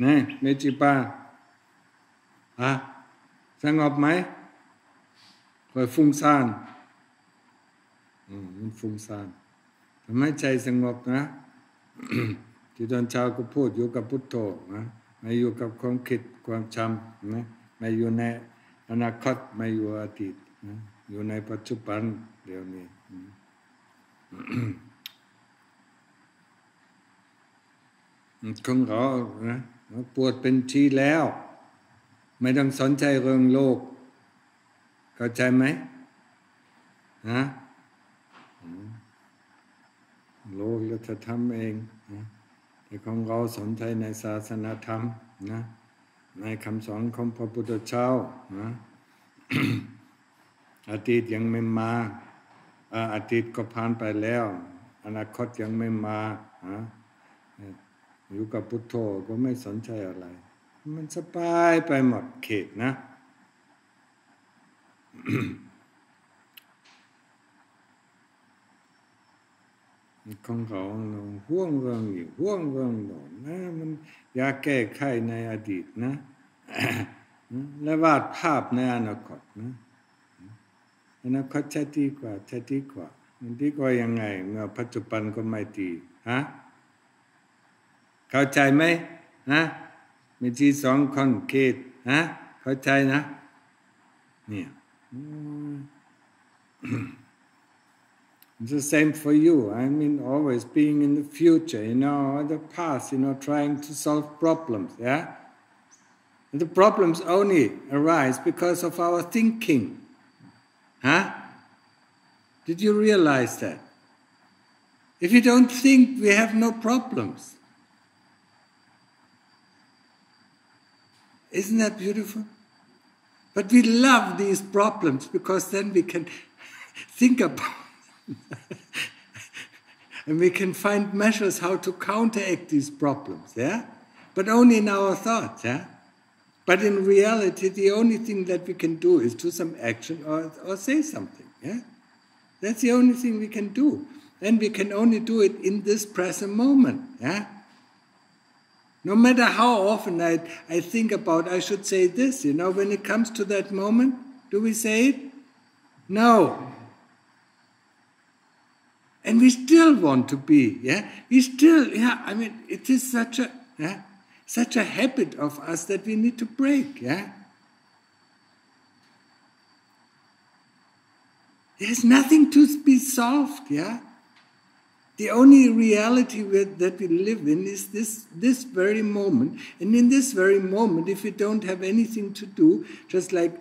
นี่เมจิปาสงบไหมคอยฟุ้งซ่านมันฟุ้งซ่านทำให้ใจสงบนะ ที่ตอนเช้าก็พูดอยู่กับพุทโธนะไม่อยู่กับความคิดความจำนะไม่อยู่ในอนาคตไม่อยู่อดีตนะอยู่ในปัจจุบันเดี๋ยวนี้ ของเรานะปวดเป็นทีแล้วไม่ต้องสนใจเรื่องโลกเข้าใจไหมนะโลกเราจะทำเองนะแต่ของเราสนใจในศาสนาธรรมนะในคำสอนของพระพุทธเจ้านะ อดีตยังไม่มาอดีตก็ผ่านไปแล้วอนาคตยังไม่มาอยู่กับพุทโธก็ไม่สนใจอะไรมันสบายไปหมดเขตนะ ของเขาห่วงเรื่องอยู่ห่วงเรื่องโน่นนะมันอยากแก้ไขในอดีตนะ และวาดภาพในอนาคตนะอนาคตจะดีกว่าจะดีกว่ามันดีกว่ายังไงเมื่อปัจจุบันก็ไม่ดีเข้าใจไหมมีที่สองคนเขตเข้าใจนะเนี่ย It's the same for you. I mean, always being in the future, or the past, trying to solve problems, yeah? And the problems only arise because of our thinking. Did you realize that? If you don't think, we have no problems. Isn't that beautiful? But we love these problems because then we can think about and we can find measures how to counteract these problems, yeah? But only in our thoughts, yeah? But in reality, the only thing that we can do is do some action or say something, yeah? That's the only thing we can do. And we can only do it in this present moment, yeah? No matter how often I think about, I should say this, when it comes to that moment, do we say it? No. And we still want to be, yeah? We still, it is such a habit of us that we need to break, yeah? There's nothing to be solved, yeah? The only reality that we live in is this very moment. And in this very moment, if we don't have anything to do, just like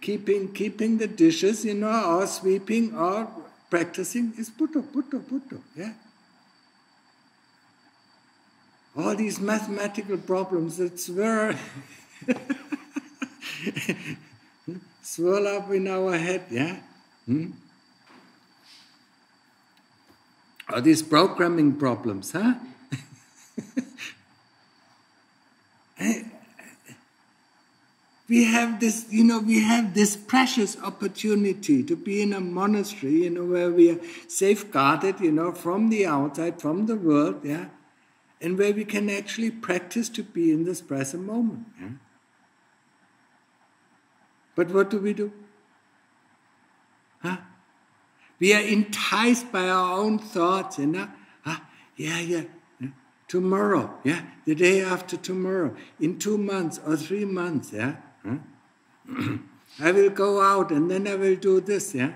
keeping the dishes, or sweeping, or practicing, is Buddha, yeah? All these mathematical problems that swirl up in our head, yeah? All these programming problems, We have this precious opportunity to be in a monastery, where we are safeguarded, from the outside, from the world, yeah? And where we can actually practice to be in this present moment, yeah? But what do? We are enticed by our own thoughts, tomorrow, yeah, the day after tomorrow, in 2 months or 3 months, yeah, I will go out and then I will do this, yeah,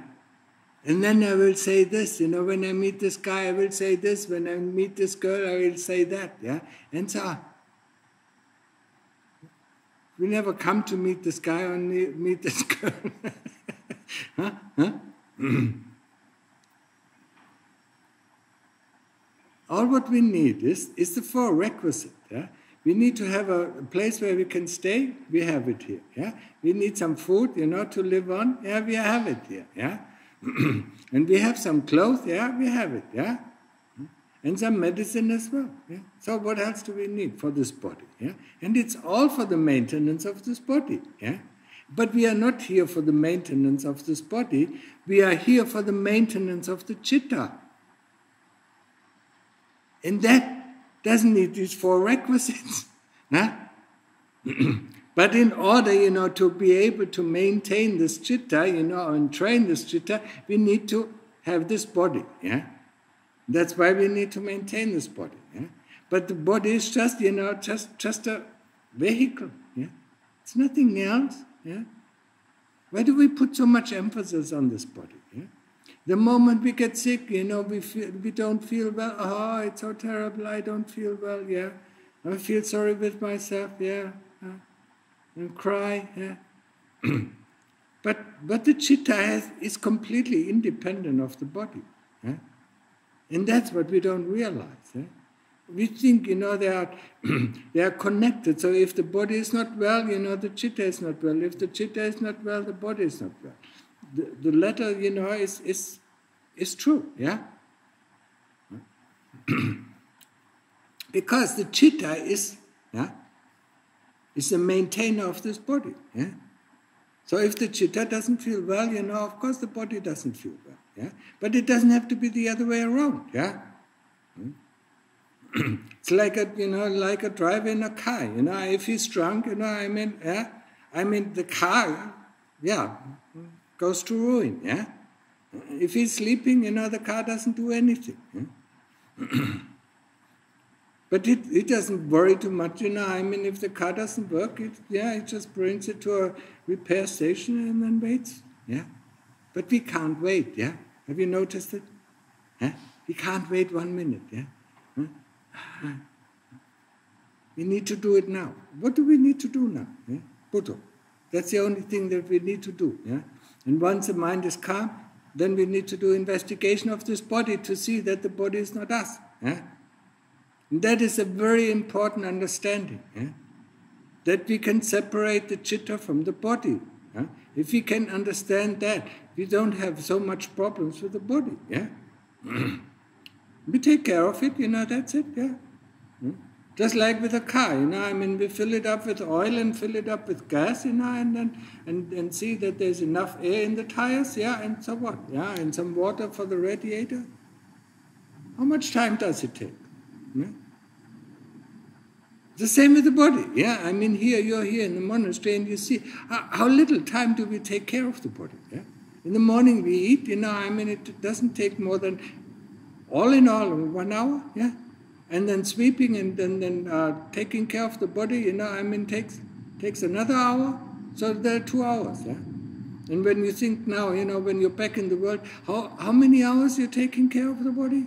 and then I will say this, when I meet this guy, I will say this, when I meet this girl, I will say that, yeah, and so on. We never come to meet this guy or meet this girl. All what we need is the four requisite. Yeah? We need to have a place where we can stay. We have it here. Yeah? We need some food, to live on. Yeah, we have it here. Yeah? And we have some clothes. Yeah, we have it. Yeah? And some medicine as well. Yeah? So what else do we need for this body? Yeah? And it's all for the maintenance of this body. Yeah? But we are not here for the maintenance of this body. We are here for the maintenance of the citta. And that doesn't need these four requisites. Huh? But in order, to be able to maintain this citta, and train this citta, we need to have this body. Yeah, that's why we need to maintain this body. Yeah, but the body is just, just a vehicle. Yeah, it's nothing else. Yeah, why do we put so much emphasis on this body? Yeah, the moment we get sick, we don't feel well. Oh, it's so terrible. I don't feel well. Yeah, I feel sorry with myself. Yeah. And cry, yeah. but the citta is completely independent of the body, yeah? And that's what we don't realize. Yeah? We think, they are connected. So if the body is not well, the citta is not well. If the citta is not well, the body is not well. The latter, is true, yeah. Because the citta is, yeah, is the maintainer of this body. Yeah? So if the citta doesn't feel well, of course the body doesn't feel well. Yeah? But it doesn't have to be the other way around. Yeah? It's like a driver in a car. If he's drunk, the car, goes to ruin. Yeah? If he's sleeping, the car doesn't do anything. Yeah? But it doesn't worry too much, if the car doesn't work, it just brings it to a repair station and then waits, yeah. But we can't wait, yeah. Have you noticed it? Yeah? We can't wait 1 minute, yeah. Huh? We need to do it now. What do we need to do now? Yeah? Buddha. That's the only thing that we need to do, yeah. And once the mind is calm, then we need to do investigation of this body to see that the body is not us, yeah. And that is a very important understanding, yeah? That we can separate the citta from the body. Yeah? If we can understand that, we don't have so much problems with the body. Yeah? We take care of it, that's it. Yeah? Just like with a car, we fill it up with oil and fill it up with gas, and see that there's enough air in the tires, yeah, and so what? Yeah, and some water for the radiator. How much time does it take? Yeah? The same with the body. Yeah, here you're here in the monastery, and you see how little time do we take care of the body. Yeah? In the morning we eat. It doesn't take more than, all in all, 1 hour. Yeah, and then sweeping and then taking care of the body. Takes another hour. So there are 2 hours. Yeah, and when you think now, when you're back in the world, how many hours you're taking care of the body?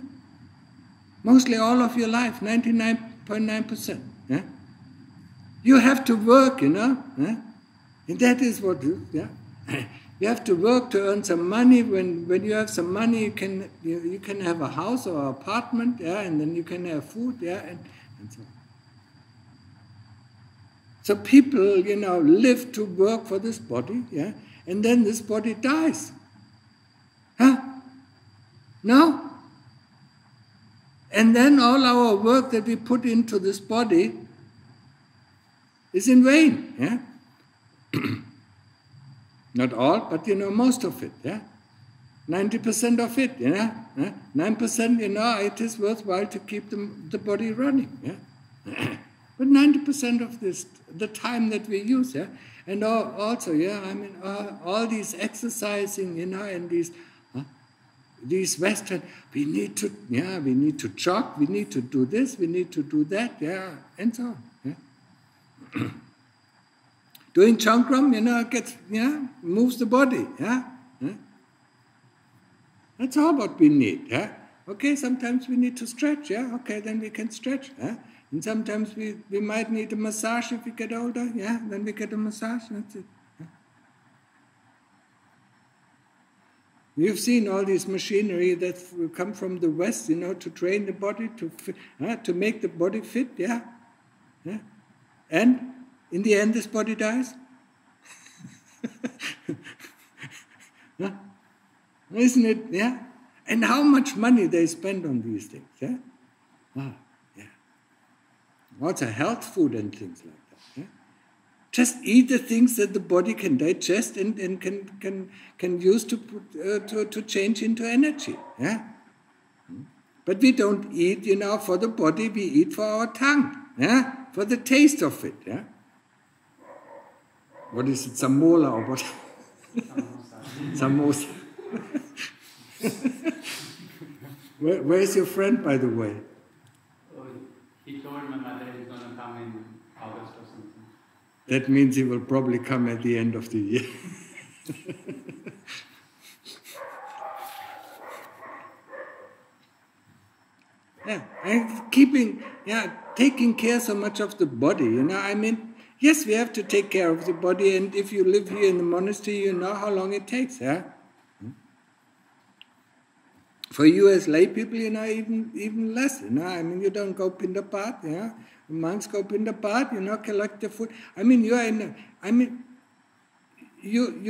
Mostly all of your life, 99.9%. Yeah? You have to work, yeah? And that is what, yeah? You have to work to earn some money. When you have some money, you can have a house or an apartment, yeah? And then you can have food, yeah? And so on. So people, live to work for this body, yeah? And then this body dies. Huh? No? And then all our work that we put into this body is in vain. Yeah? Not all, but most of it. Yeah? 90% of it. Yeah? 9%, it is worthwhile to keep the body running. Yeah? But 90% of this, the time that we use, yeah, and also, yeah, all these exercising, and these Western, we need to jog, we need to do this, we need to do that, yeah, and so on. Yeah? Doing Chankram, moves the body, yeah? Yeah? That's all what we need, yeah? Okay, sometimes we need to stretch, yeah? Okay, then we can stretch, yeah? And sometimes we might need a massage if we get older, yeah? Then we get a massage, that's it. You've seen all this machinery that come from the West, to train the body, to make the body fit, yeah? Yeah? And in the end, this body dies. Huh? Isn't it? Yeah? And how much money they spend on these things, yeah? Ah, yeah. Also health food and things like that, yeah? Just eat the things that the body can digest and can use to change into energy. Yeah? But we don't eat, for the body, we eat for our tongue. Yeah? for the taste of it, yeah. What is it, samola or what? Samosa. Where is your friend, by the way? Oh, he told my mother he's going to come in August or something. That means he will probably come at the end of the year. Yeah, and taking care so much of the body, I mean, yes, we have to take care of the body, and if you live here in the monastery, you know how long it takes, yeah? For you as lay people, even less, I mean, you don't go pindapat, yeah? The monks go pindapat, collect the food. I mean, you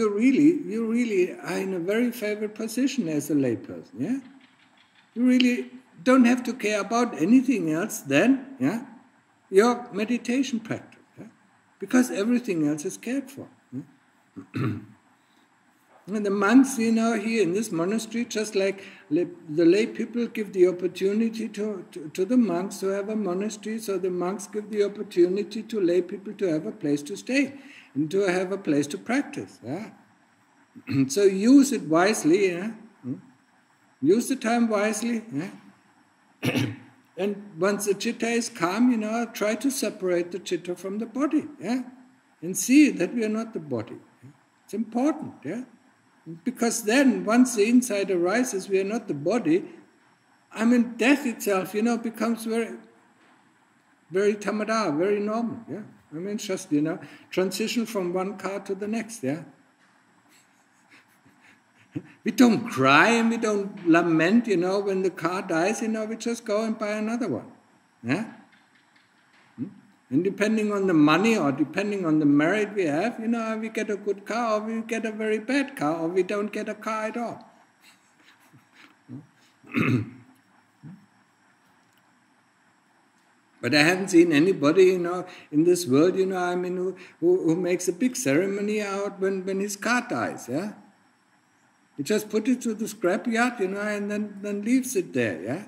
really are in a very favored position as a lay person, yeah? You really don't have to care about anything else than, yeah, your meditation practice, yeah? Because everything else is cared for. Yeah? And the monks, here in this monastery, just like the lay people give the opportunity to the monks to have a monastery, so the monks give the opportunity to lay people to have a place to stay and to have a place to practice. Yeah? So use it wisely, yeah? Use the time wisely, yeah? And once the citta is calm, try to separate the citta from the body, yeah? And see that we are not the body. Yeah? It's important, yeah? Because then, once the insight arises, we are not the body, I mean, death itself, becomes very, very tamada, very normal, yeah? I mean, just, transition from one car to the next, yeah? We don't cry and we don't lament, when the car dies, we just go and buy another one. Yeah? And depending on the money or depending on the merit we have, we get a good car or we get a very bad car or we don't get a car at all. But I haven't seen anybody, in this world, who makes a big ceremony out when his car dies, yeah? He just put it to the scrapyard, and then leaves it there, yeah?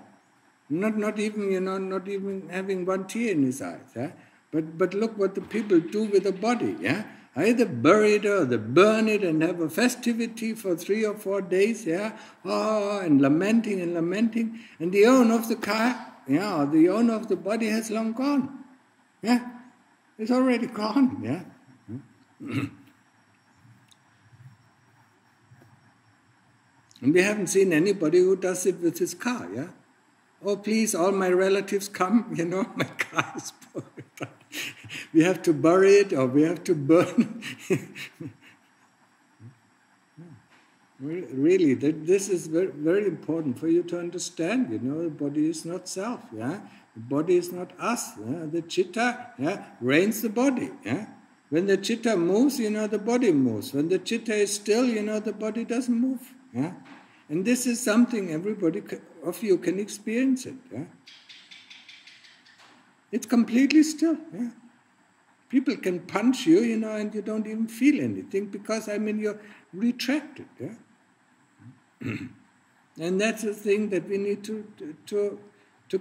Not even having one tear in his eyes, yeah? But look what the people do with the body, yeah? Either bury it or they burn it and have a festivity for 3 or 4 days, yeah? Oh, and lamenting. And the owner of the car, yeah, or the owner of the body has long gone, yeah? It's already gone, yeah? And we haven't seen anybody who does it with his car, yeah? Oh, please, all my relatives come, my car is spoiled. We have to bury it or we have to burn it. Really, this is very, very important for you to understand, the body is not self, yeah? The body is not us, yeah? The citta, yeah, reigns the body, yeah? When the citta moves, the body moves. When the citta is still, the body doesn't move, yeah? And this is something everybody of you can experience it, yeah? It's completely still, yeah? People can punch you, and you don't even feel anything because, you're retracted, yeah? And that's the thing that we need to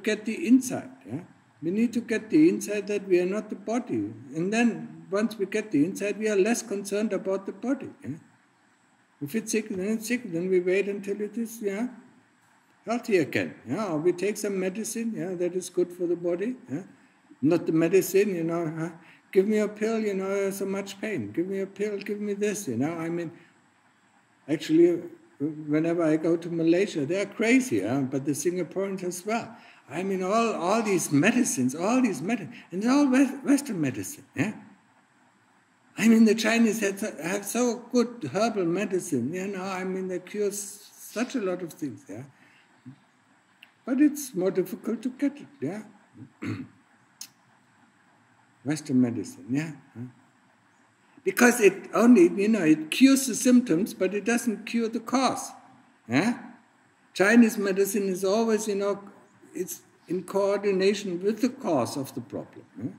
get the insight, yeah? We need to get the insight that we are not the body. And then, once we get the insight, we are less concerned about the body, yeah? If it's sick, then it's sick. Then we wait until it is, yeah, healthy again. Yeah, or we take some medicine, yeah, that is good for the body. Yeah? Not the medicine, give me a pill, so much pain. Give me a pill, give me this, Actually, whenever I go to Malaysia, they are crazy, but the Singaporeans as well. All these medicines, and it's all Western medicine, yeah? The Chinese have so good herbal medicine, they cure such a lot of things, yeah? But it's more difficult to get it, yeah? Western medicine, yeah? Because it only, it cures the symptoms, but it doesn't cure the cause, yeah? Chinese medicine is always, it's in coordination with the cause of the problem, yeah?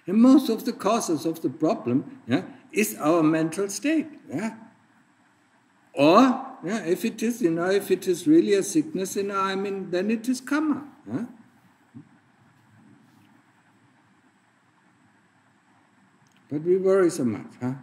And most of the causes of the problem, yeah, is our mental state, yeah? Or, yeah, if it is really a sickness, then it is karma, yeah? But we worry so much, huh?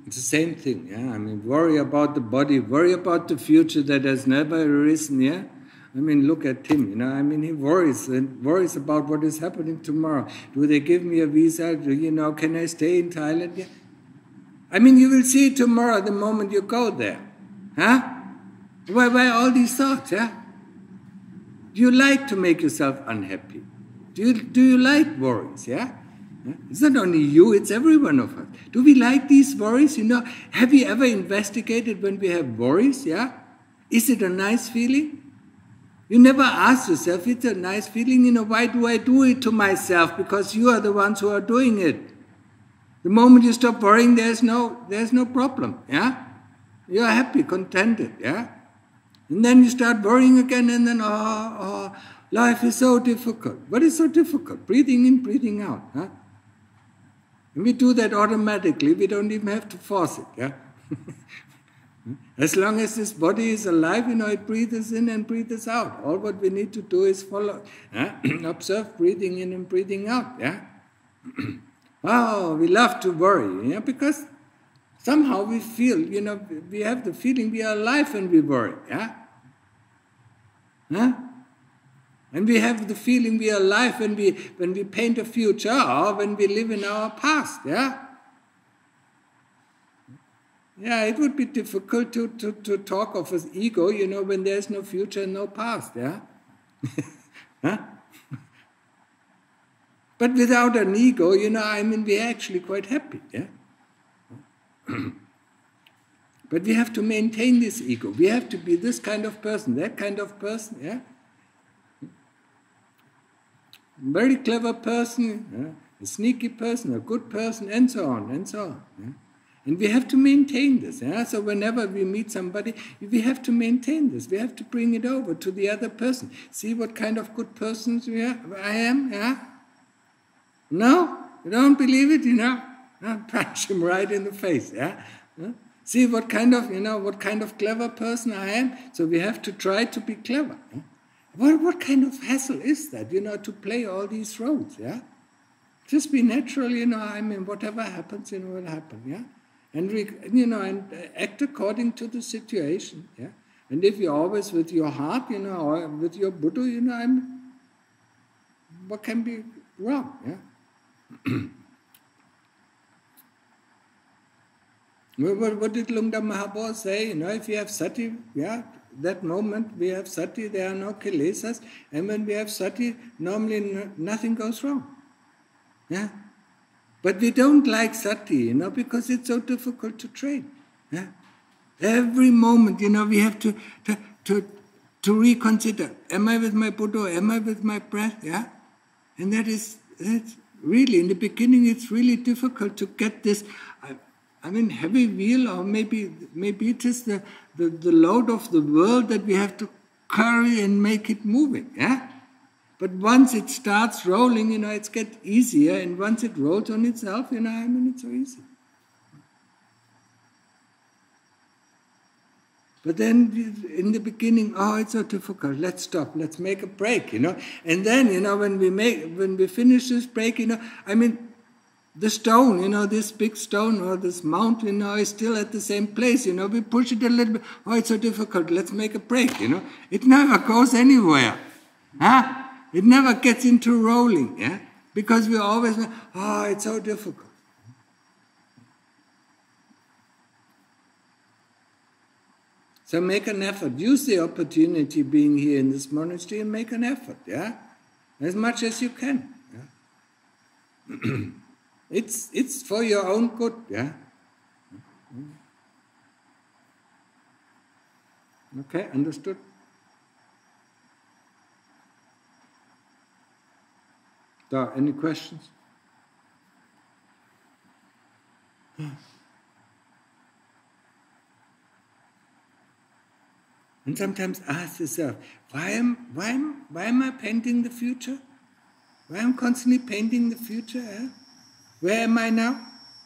It's the same thing, yeah? I mean, worry about the body, worry about the future that has never arisen, yeah? I mean, look at him, you know, I mean, he worries about what is happening tomorrow. Do they give me a visa? Can I stay in Thailand? Yeah? I mean, you will see it tomorrow the moment you go there, huh? Why all these thoughts, yeah? Do you like to make yourself unhappy? Do you like worries, yeah? It's not only you, it's every one of us. Do we like these worries? Have you ever investigated when we have worries, yeah? Is it a nice feeling? You never ask yourself, it's a nice feeling, why do I do it to myself? Because you are the ones who are doing it. The moment you stop worrying, there's no problem, yeah? You are happy, contented, yeah? And then you start worrying again, and then, life is so difficult. What is so difficult? Breathing in, breathing out, huh? And we do that automatically. We don't even have to force it, yeah? As long as this body is alive, it breathes in and breathes out. All what we need to do is follow, observe breathing in and breathing out, yeah? We love to worry, because somehow we feel, we have the feeling we are alive when we worry, yeah? Huh? And we have the feeling we are alive when we paint a future or when we live in our past, yeah? Yeah, it would be difficult to talk of an ego, when there's no future and no past, yeah? Huh? But without an ego, we're actually quite happy, yeah? But we have to maintain this ego. We have to be this kind of person, that kind of person, yeah? Very clever person, yeah? A sneaky person, a good person, and so on, and so on. Yeah? And we have to maintain this. Yeah? So whenever we meet somebody, we have to maintain this. We have to bring it over to the other person. See what kind of good person I am, yeah? No? You don't believe it, I'll punch him right in the face, yeah? See what kind of clever person I am. So we have to try to be clever. Yeah? What kind of hassle is that, to play all these roles, yeah? Just be natural, whatever happens, will happen, yeah? And, and act according to the situation, yeah? And if you're always with your heart, or with your Buddha, what can be wrong, yeah? What did Lungda Mahabodh say? If you have sati, yeah, that moment we have sati, there are no kilesas, and when we have sati, normally nothing goes wrong. Yeah? But we don't like sati, because it's so difficult to train. Yeah? Every moment, we have to reconsider, am I with my Buddha, am I with my breath? Yeah? And that's really, in the beginning, it's really difficult to get this, heavy wheel, or maybe it is the load of the world that we have to carry and make it moving, yeah? But once it starts rolling, it gets easier, and once it rolls on itself, it's so easy. But then, in the beginning, it's so difficult, let's stop, let's make a break, And then, when we finish this break, the stone, this big stone or this mountain, is still at the same place, we push it a little bit, it's so difficult, let's make a break, It never goes anywhere, huh? It never gets into rolling, yeah? Because we always, it's so difficult. So make an effort, use the opportunity being here in this monastery and make an effort, yeah? As much as you can, yeah? It's for your own good, yeah? Okay, understood? So, any questions? And sometimes ask yourself, why am I painting the future? Why am I constantly painting the future? Yeah? Where am I now?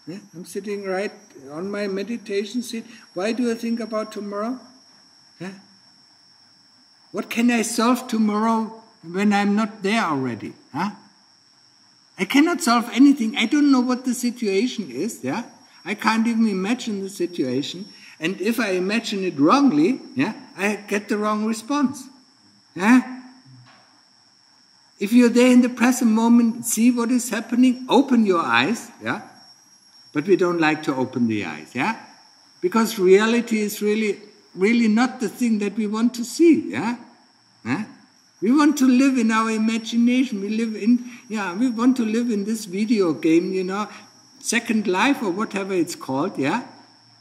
Yeah? I'm sitting right on my meditation seat. Why do I think about tomorrow? Yeah? What can I solve tomorrow when I'm not there already? Huh? I cannot solve anything. I don't know what the situation is. Yeah? I can't even imagine the situation. And if I imagine it wrongly, yeah, I get the wrong response. Yeah? If you're there in the present moment, see what is happening, open your eyes. Yeah? But we don't like to open the eyes. Yeah? Because reality is really not the thing that we want to see. Yeah? Huh? We want to live in our imagination. We want to live in this video game, Second Life or whatever it's called, yeah?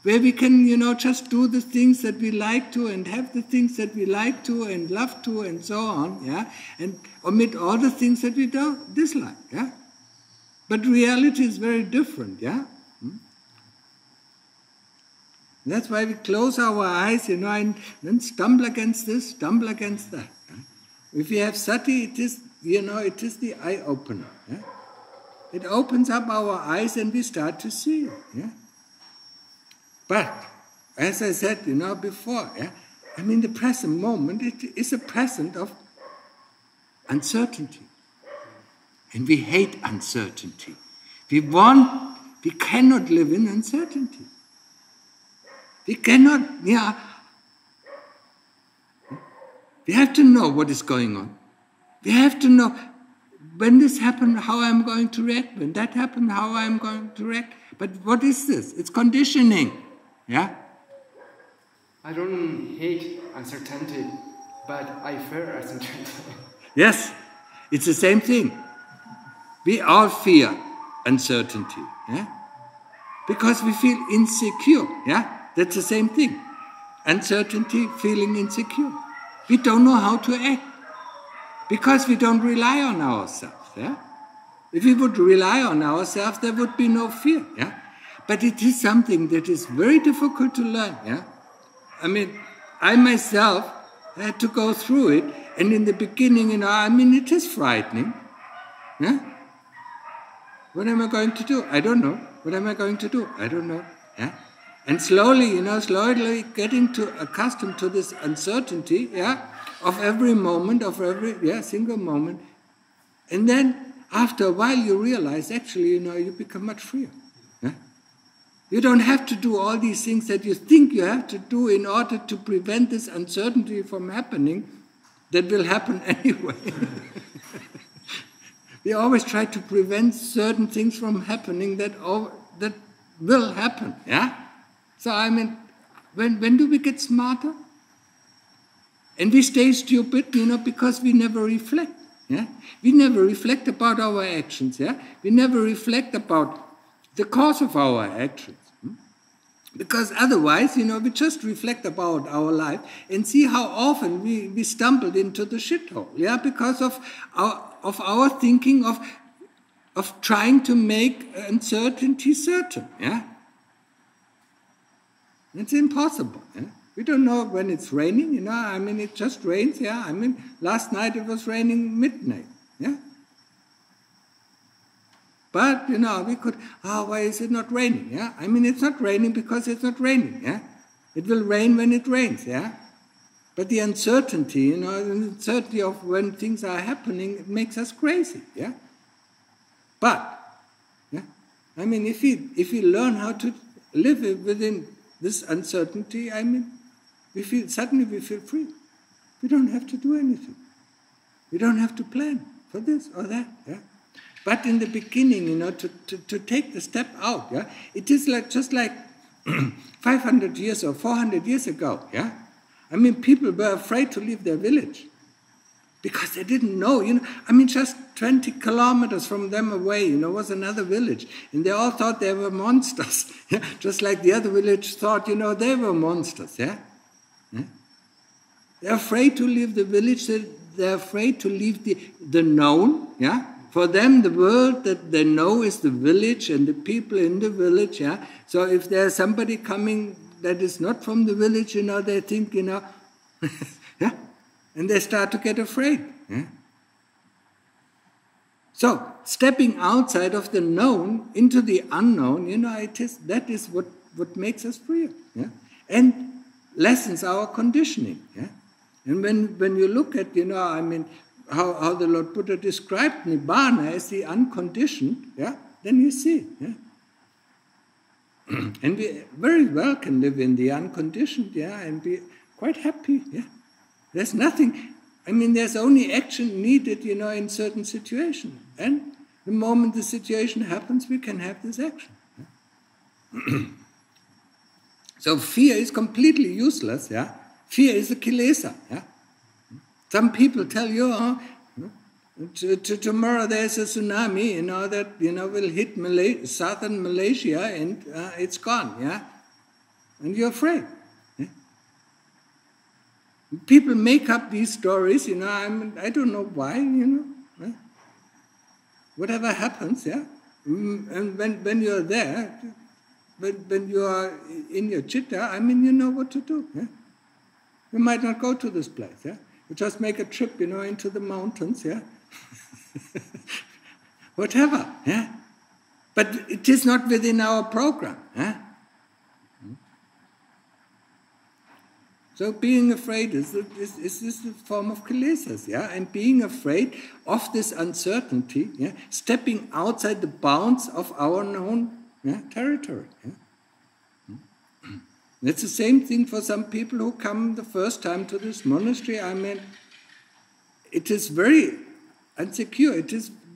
Where we can, just do the things that we like to and have the things that we like to and love to and so on, yeah? And omit all the things that we don't dislike, yeah? But reality is very different, yeah? That's why we close our eyes, and then stumble against this, stumble against that. Yeah? If we have sati, it is the eye opener. Yeah? It opens up our eyes and we start to see. Yeah? But, as I said, before, yeah? The present moment, it is a present of uncertainty. And we hate uncertainty. We cannot live in uncertainty. We cannot, we have to know what is going on. We have to know when this happened, how I'm going to react. When that happened, how I'm going to react. But what is this? It's conditioning. Yeah? I don't hate uncertainty, but I fear uncertainty. Yes, it's the same thing. We all fear uncertainty. Yeah? Because we feel insecure. Yeah? That's the same thing. Uncertainty, feeling insecure. We don't know how to act. Because we don't rely on ourselves. Yeah? If we would rely on ourselves, there would be no fear. Yeah? But it is something that is very difficult to learn. Yeah? I myself had to go through it. And in the beginning, it is frightening. Yeah? What am I going to do? I don't know. What am I going to do? I don't know. Yeah? And slowly getting accustomed to this uncertainty, yeah, of every moment, of every single moment. And then after a while you realize, actually, you become much freer. Yeah? You don't have to do all these things that you think you have to do in order to prevent this uncertainty from happening that will happen anyway. We always try to prevent certain things from happening that will happen. Yeah? So when do we get smarter? And we stay stupid, because we never reflect. Yeah? We never reflect about our actions. Yeah? We never reflect about the cause of our actions. Because otherwise, we just reflect about our life and see how often we stumbled into the shithole. Yeah? Because of our thinking of trying to make uncertainty certain. Yeah? It's impossible. Yeah? We don't know when it's raining, it just rains. Yeah? Last night it was raining midnight. Yeah? But, we could, why is it not raining? Yeah? It's not raining because it's not raining. Yeah? It will rain when it rains. Yeah? But the uncertainty, the uncertainty of when things are happening, it makes us crazy. Yeah? But, yeah? If we learn how to live within this uncertainty, suddenly we feel free. We don't have to do anything. We don't have to plan for this or that. Yeah? But in the beginning, to take the step out, yeah, it is just like 500 years or 400 years ago. Yeah? People were afraid to leave their village because they didn't know. Just 20 kilometers from them away, was another village. And they all thought they were monsters. Yeah? Just like the other village thought, they were monsters. Yeah? Yeah? They're afraid to leave the village. They're afraid to leave the known. Yeah? For them, the world that they know is the village and the people in the village. Yeah? So if there's somebody coming that is not from the village, they think, yeah? And they start to get afraid. Yeah? So, stepping outside of the known into the unknown, that is what makes us free. Yeah? And lessens our conditioning. Yeah? And when you look at, I mean, how the Lord Buddha described Nibbana as the unconditioned, yeah, then you see. Yeah? And we very well can live in the unconditioned, yeah, and be quite happy. Yeah? There's nothing, I mean, there's only action needed, in certain situations. And the moment the situation happens, we can have this action. Yeah? So fear is completely useless. Yeah? Fear is a kilesa. Yeah? Some people tell you, tomorrow there's a tsunami, that will hit southern Malaysia, and it's gone. Yeah, and you're afraid. Yeah? People make up these stories. I don't know why. Yeah? Whatever happens, yeah. And when you're there, when you are in your citta, I mean, you know what to do. Yeah? You might not go to this place. Yeah, you just make a trip, into the mountains. Yeah. Whatever, yeah? But it is not within our program. Yeah? So being afraid is a form of kilesas, yeah? And being afraid of this uncertainty, yeah? Stepping outside the bounds of our known, yeah, territory. Yeah? It's the same thing for some people who come the first time to this monastery. I mean, it is very unsecure.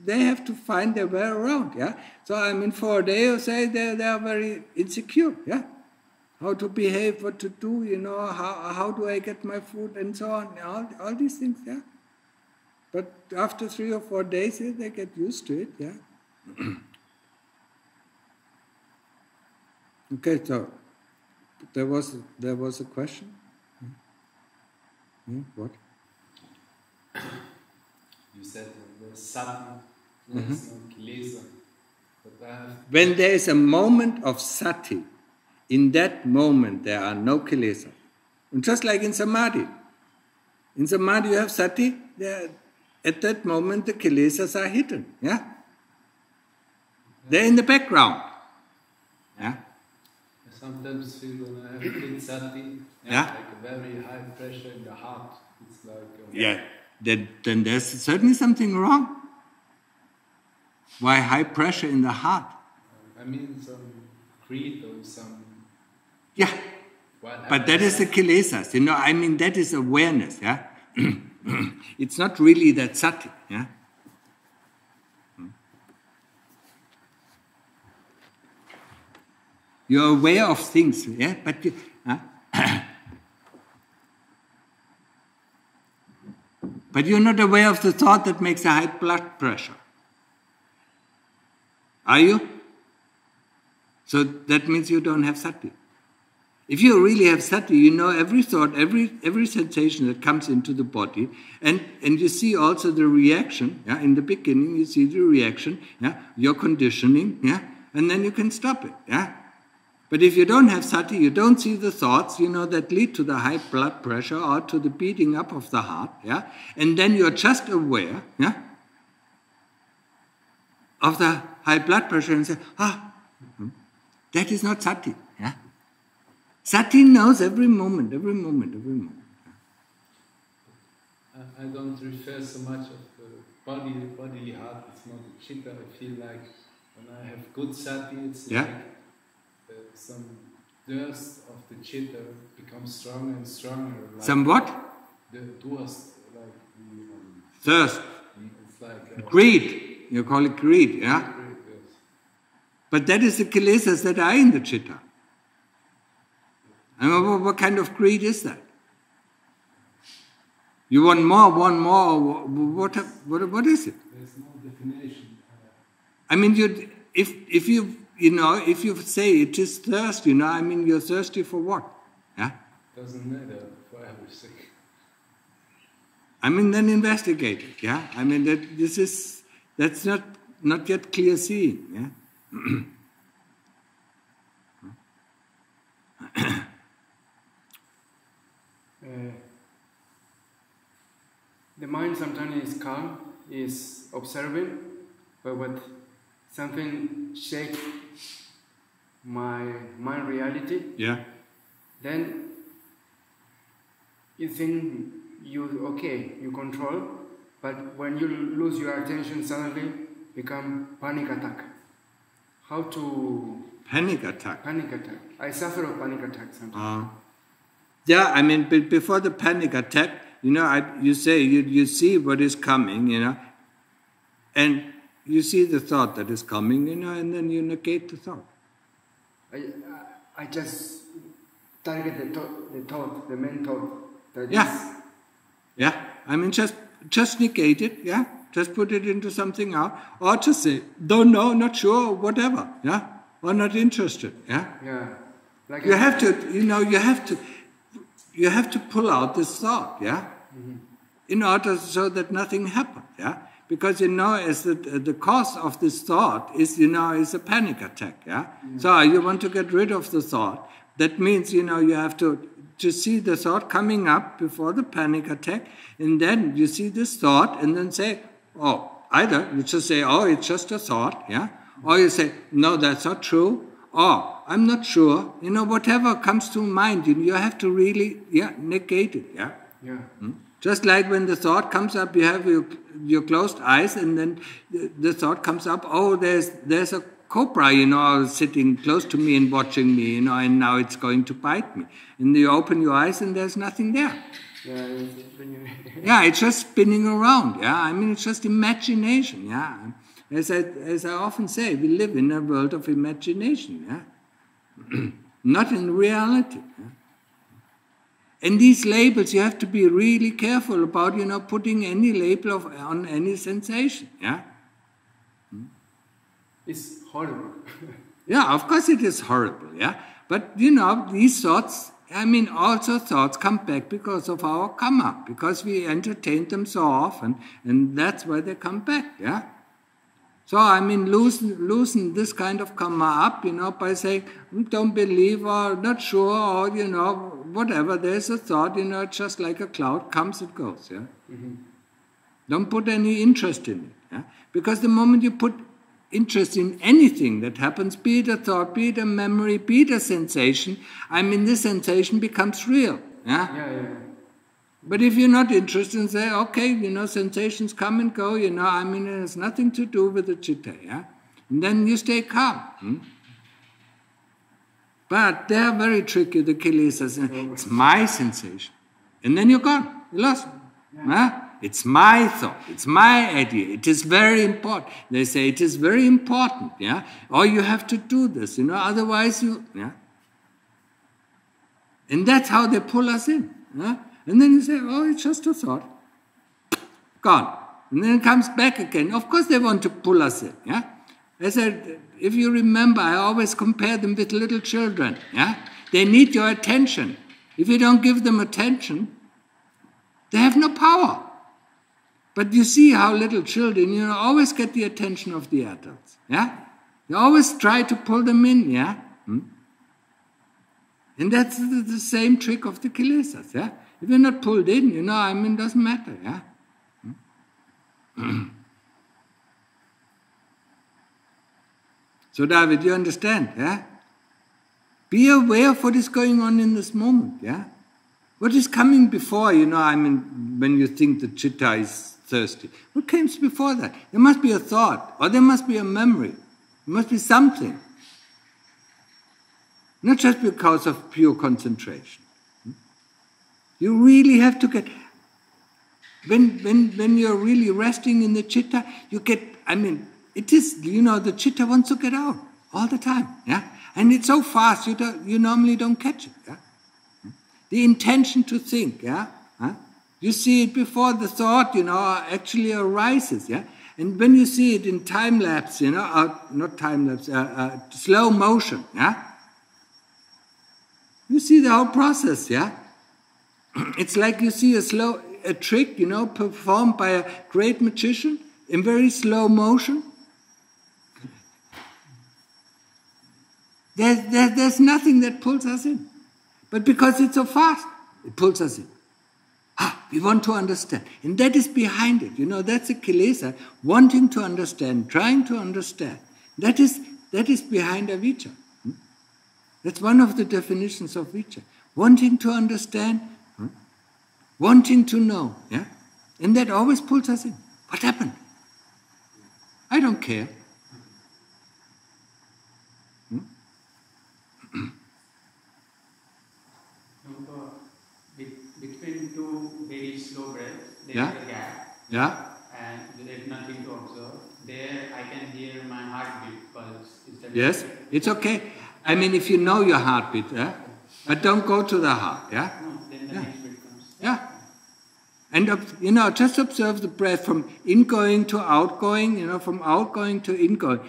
They have to find their way around. Yeah. So I mean, for a day or so, they are very insecure. Yeah. How to behave, what to do. How do I get my food and so on. All these things. Yeah. But after 3 or 4 days, yeah, they get used to it. Yeah. Okay. So there was a question. Yeah, what? You said the sati, there's no kilesa. When there is a moment of sati, in that moment there are no kilesa. And just like in samadhi. In samadhi you have sati, at that moment the kilesas are hidden. Yeah? They're in the background. Yeah? I sometimes feel when I have good sati, yeah? like a very high pressure in the heart. It's like... yeah. Then there's certainly something wrong. Why high pressure in the heart? I mean some greed or some... Yeah, but that is the kilesas. I mean that is awareness. Yeah, it's not really that sati. Yeah. You're aware of things. Yeah, but you, but you're not aware of the thought that makes a high blood pressure. Are you? So that means you don't have sati. If you really have sati, you know every thought, every sensation that comes into the body, and you see also the reaction. Yeah, in the beginning you see the reaction. Yeah, your conditioning. Yeah, and then you can stop it. Yeah. But if you don't have sati, you don't see the thoughts, that lead to the high blood pressure or to the beating up of the heart, yeah? And then you're just aware, yeah, of the high blood pressure and say, that is not sati, yeah? Sati knows every moment. I don't refer so much of the bodily heart, it's not the citta. I feel like when I have good sati, it's like some thirst of the citta becomes stronger and stronger. Like some what? The thirst, like thirst. It's like greed. You call it greed, yeah? Greed, yes. But that is the kilesas that are in the citta. And what kind of greed is that? You want more. What is it? There's no definition. I mean, if you say it is thirst, I mean, you're thirsty for what? Yeah? Doesn't matter for everything. I mean, then investigate it, yeah? I mean, that's not yet clear seeing, yeah? The mind sometimes is calm, is observing, but when something shakes my mind reality, yeah, then you think you control, but when you lose your attention, suddenly become panic attack. How to... Panic attack. Panic attack. I suffer of panic attack sometimes. Yeah, I mean, before the panic attack, you say, you see what is coming, and you see the thought that is coming, and then you negate the thought. I just target the main thought. Yeah, I mean, just negate it, yeah? Just put it into something else. Or just say, don't know, not sure, whatever, yeah? Or not interested, yeah? Yeah. Like you have to pull out this thought, yeah? Mm-hmm. In order so that nothing happens, yeah? Because, as the cause of this thought is a panic attack, yeah? Mm-hmm. So you want to get rid of the thought. That means, you have to see the thought coming up before the panic attack, and then you see this thought, and then say, either you just say, it's just a thought, yeah? Or you say, no, that's not true, or I'm not sure, whatever comes to mind, you have to really, negate it, yeah? Yeah. Hmm? Just like when the thought comes up, you have your closed eyes, and then the thought comes up, there's a cobra, sitting close to me and watching me, and now it's going to bite me. And you open your eyes and there's nothing there. Yeah, it's just spinning around, yeah. I mean, it's just imagination, yeah. As I often say, we live in a world of imagination, yeah. Not in reality, yeah? And these labels, you have to be really careful about, putting any label on any sensation, yeah. It's horrible. Yeah, of course it is horrible, yeah. But, these thoughts, also thoughts come back because of our karma, because we entertained them so often, and that's why they come back, yeah. So, loosen this kind of karma up, by saying, don't believe, or not sure, or, whatever, there's a thought, just like a cloud, comes, it goes, yeah. Mm-hmm. Don't put any interest in it, yeah. Because the moment you put interest in anything that happens, be it a thought, be it a memory, be it a sensation, this sensation becomes real. Yeah? Yeah. But if you're not interested and say, okay, sensations come and go, it has nothing to do with the citta, yeah? And then you stay calm. Hmm? But they are very tricky, the kilesas. It's my sensation. And then you're gone. You lost it. Yeah? It's my thought, it's my idea, it is very important. They say it is very important, yeah? Or you have to do this, otherwise yeah? And that's how they pull us in, yeah? And then you say, it's just a thought. Gone. And then it comes back again. Of course they want to pull us in, yeah? I said, if you remember, I always compare them with little children, yeah? They need your attention. If you don't give them attention, they have no power. But you see how little children, always get the attention of the adults, yeah? You always try to pull them in, yeah? Hmm? And that's the same trick of the kilesas, yeah? If you're not pulled in, it doesn't matter, yeah? Hmm? So, David, you understand, yeah? Be aware of what is going on in this moment, yeah? What is coming before, when you think the citta is thirsty? What comes before that? There must be a thought, or there must be a memory. There must be something. Not just because of pure concentration. You really have to get... When you're really resting in the citta, you get... it is, the citta wants to get out all the time, yeah? And it's so fast, you normally don't catch it, yeah? The intention to think, yeah? Huh? You see it before the thought, actually arises, yeah? And when you see it in time-lapse, not time-lapse, slow motion, yeah? You see the whole process, yeah? It's like you see a trick, performed by a great magician in very slow motion. There's nothing that pulls us in. But because it's so fast, it pulls us in. We want to understand. And that is behind it. That's a kilesa, wanting to understand, trying to understand. That is behind avijja. That's one of the definitions of avijja. Wanting to understand, wanting to know, yeah? And that always pulls us in. What happened? I don't care. Between two very slow breaths, there Yeah. is a gap. Yeah? And there is nothing to observe. There I can hear my heartbeat pulse. Is that Yes, correct? it's okay. I mean, if you know your heartbeat, yeah? But don't go to the heart, yeah? No, then the Yeah. next bit comes. Yeah. And, just observe the breath from ingoing to outgoing, from outgoing to ingoing.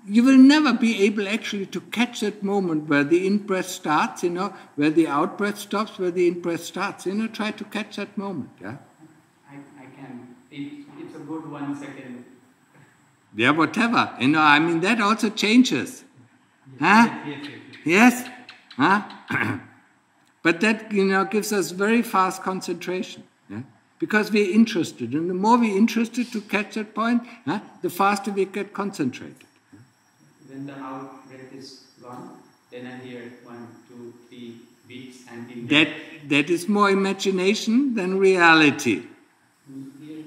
You will never be able actually to catch that moment where the in-breath starts, where the out-breath stops, where the in-breath starts. Try to catch that moment, yeah? I can. It's a good 1 second. Yeah, whatever. I mean, that also changes. Huh? Yes? Huh? But that, gives us very fast concentration. Yeah? Because we're interested. And the more we're interested to catch that point, the faster we get concentrated. When the out breath is gone, then I hear 1, 2, 3 beats and in That is more imagination than reality. here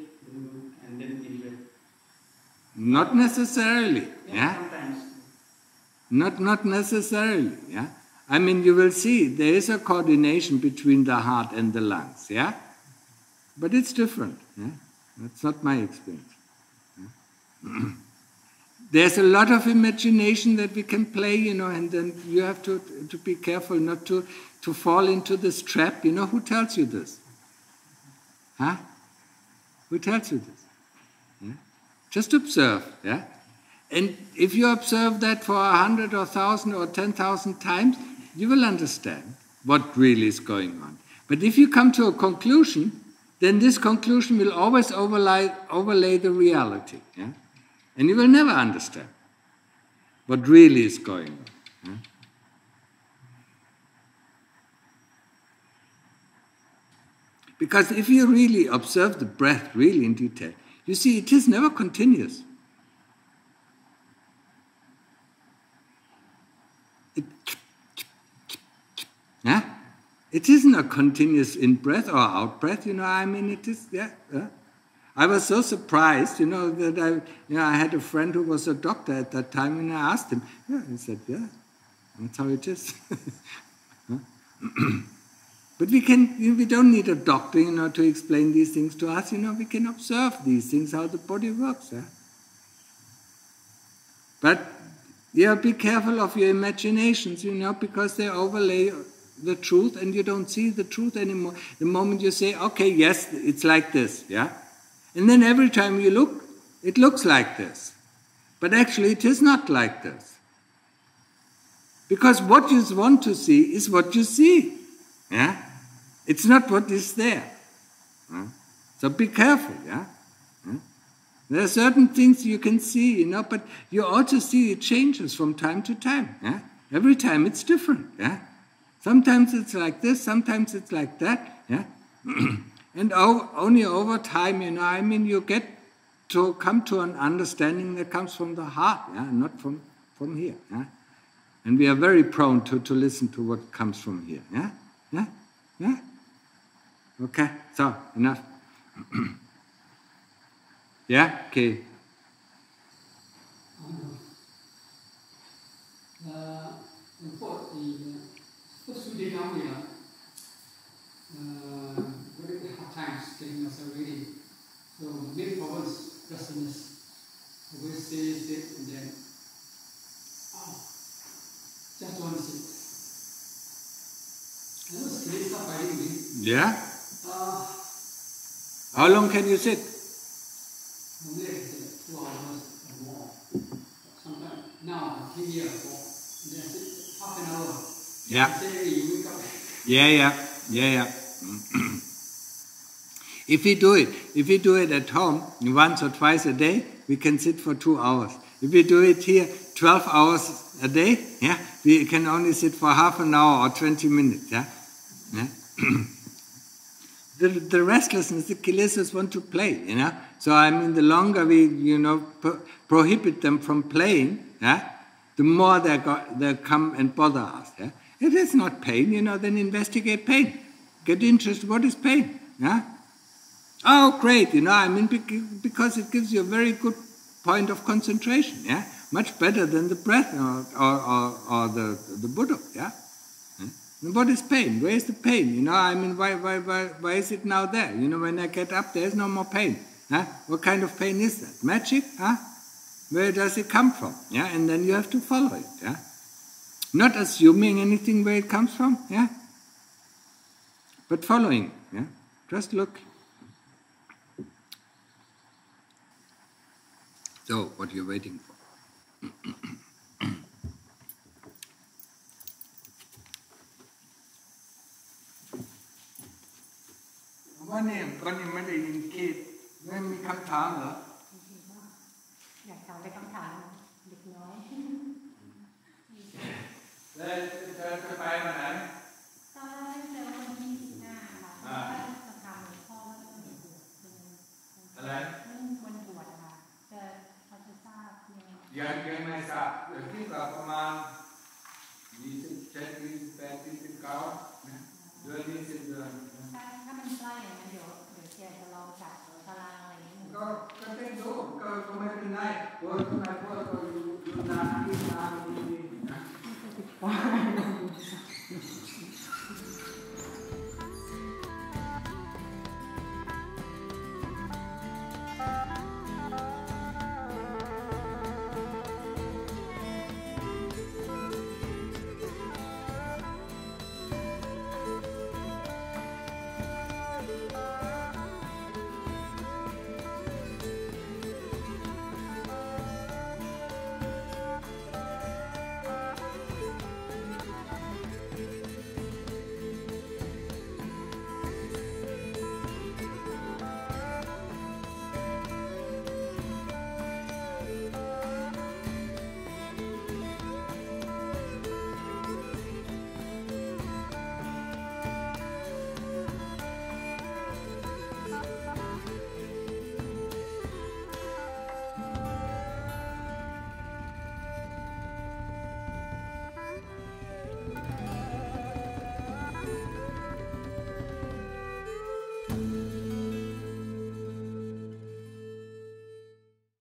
and then in breath. Not necessarily. Yeah? Sometimes. Not necessarily. Yeah? I mean, you will see there is a coordination between the heart and the lungs. Yeah? But it's different. Yeah? That's not my experience. Yeah? There's a lot of imagination that we can play, and then you have to be careful not to fall into this trap. Who tells you this? Huh? Who tells you this? Yeah? Just observe, yeah? And if you observe that for 100 or 1,000 or 10,000 times, you will understand what really is going on. But if you come to a conclusion, then this conclusion will always overlay the reality, yeah? And you will never understand what really is going on. Yeah? Because if you really observe the breath really in detail, you see it is never continuous. It isn't a continuous in-breath or out-breath, I mean, it is, yeah. I was so surprised, that I had a friend who was a doctor at that time, and I asked him, he said, yeah, that's how it is. But we don't need a doctor, to explain these things to us, we can observe these things, how the body works, yeah. But, be careful of your imaginations, because they overlay the truth, and you don't see the truth anymore. The moment you say, okay, yes, it's like this, yeah? And then every time you look, it looks like this. But actually it is not like this. Because what you want to see is what you see. Yeah? It's not what is there. Yeah? So be careful, yeah? Yeah? There are certain things you can see, but you also see it changes from time to time. Yeah? Every time it's different. Yeah? Sometimes it's like this, sometimes it's like that. Yeah? And only over time, you get to come to an understanding that comes from the heart, not from here. Yeah? And we are very prone to listen to what comes from here. Yeah? Yeah? Yeah? Okay, so, enough. Yeah? Okay. First few days now, very hard times getting myself ready. So main problem is restlessness. Always sit and then just want to sit. I was crazy stuff by doing. Yeah? How long can you sit? Normally I can sit 2 hours or more. Sometimes now 3 years or then I sit half an hour. Yeah. Say you wake up. Yeah. If we do it at home once or twice a day, we can sit for 2 hours. If we do it here 12 hours a day, yeah, we can only sit for half an hour or 20 minutes. Yeah. The restlessness, the kilesas want to play, So the longer we, prohibit them from playing, the more they come and bother us. Yeah? If it's not pain, then investigate pain. get interested. What is pain? Yeah? Oh, great! I mean, because it gives you a very good point of concentration. Yeah, much better than the breath or the Buddha. Yeah. And what is pain? Where is the pain? I mean, why is it now there? When I get up, there is no more pain. Huh? What kind of pain is that? Magic? Huh? Where does it come from? Yeah, and then you have to follow it. Yeah, not assuming anything where it comes from. Yeah, but following. Yeah, just look. So, what are you waiting for? One name,ไม่ได้ยินคิดไม่มีคำถามเหรออยากถามไปคำถามเด็กน้อยแล้วจะไปวันไหนตอนแรกวันที่25ค่ะจะทำหลวงพ่ออะไรวันบวชค่ะจะพอจะทราบยังไม่ทราบที่ก็ประมาณ27 28 29เดือนนี้สิ้นเดือนถ้ามันใกล้อย่างนั้นเดี๋ยวแกจะลองจัดตารางอะไรอย่างนี้ก็ได้ดูก็ไม่เป็นไรเพราะทำไมเพราะอยู่นานที่นานนี่นะ